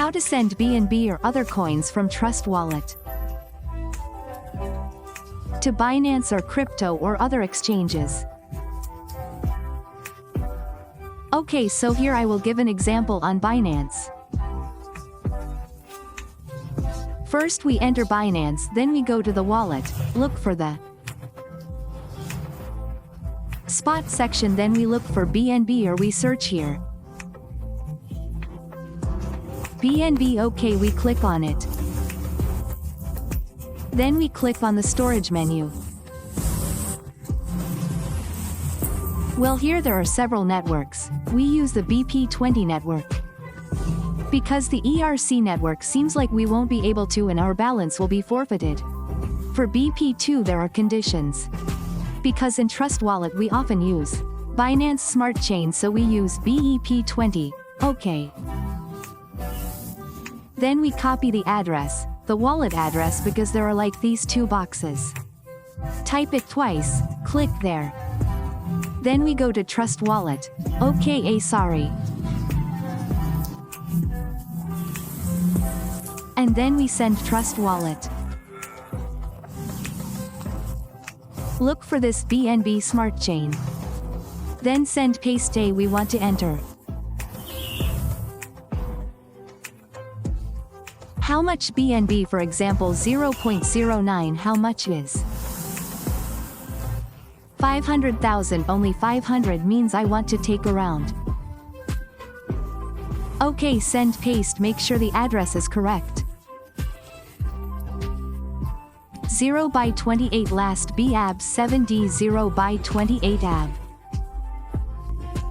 How to send BNB or other coins from Trust Wallet to Binance or crypto or other exchanges. Okay, so here I will give an example on Binance. First we enter Binance, then we go to the wallet, look for the spot section, then we look for BNB or we search here. BNB, okay, we click on it. Then we click on the storage menu. Well, here there are several networks. We use the BP20 network. Because the ERC network seems like we won't be able to and our balance will be forfeited. For BP2 there are conditions. Because in Trust Wallet we often use Binance Smart Chain, so we use BEP20, okay. Then we copy the address, the wallet address, because there are like these two boxes. Type it twice, click there. Then we go to Trust Wallet, okay, sorry. And then we send Trust Wallet. Look for this BNB Smart Chain. Then send paste A we want to enter. How much BNB, for example 0.09, how much is 500,000, only 500 means I want to take around. Okay, send paste, make sure the address is correct. 0 by 28 last BAB 7D 0 by 28 AB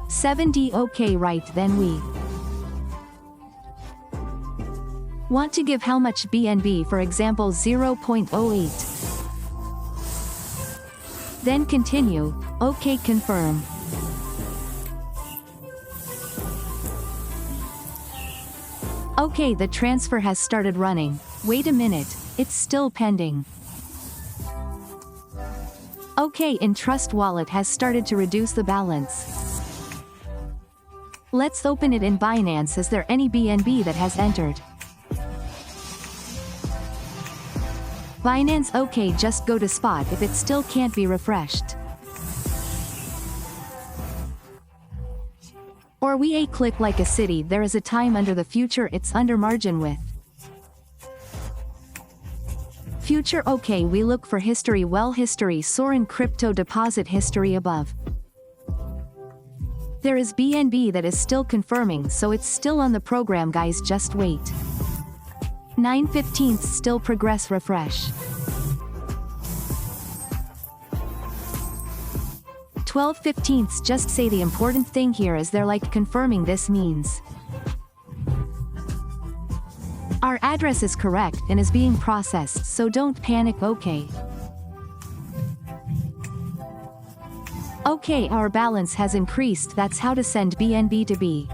7D, okay, right, then we want to give how much BNB, for example 0.08. Then continue, okay, confirm. Okay, the transfer has started running. Wait a minute, it's still pending. Okay, in Trust Wallet has started to reduce the balance. Let's open it in Binance. Is there any BNB that has entered? Binance, okay, just go to spot if it still can't be refreshed. Or we click like a city, there is a time under the future, it's under margin with future, okay, we look for history, well, history, Soren crypto deposit history above. There is BNB that is still confirming, so it's still on the program, guys, just wait. 9/15 still progress, refresh. 12/15 just say the important thing here is they're like confirming, this means our address is correct and is being processed, so don't panic, okay. Okay, our balance has increased, that's how to send BNB to B.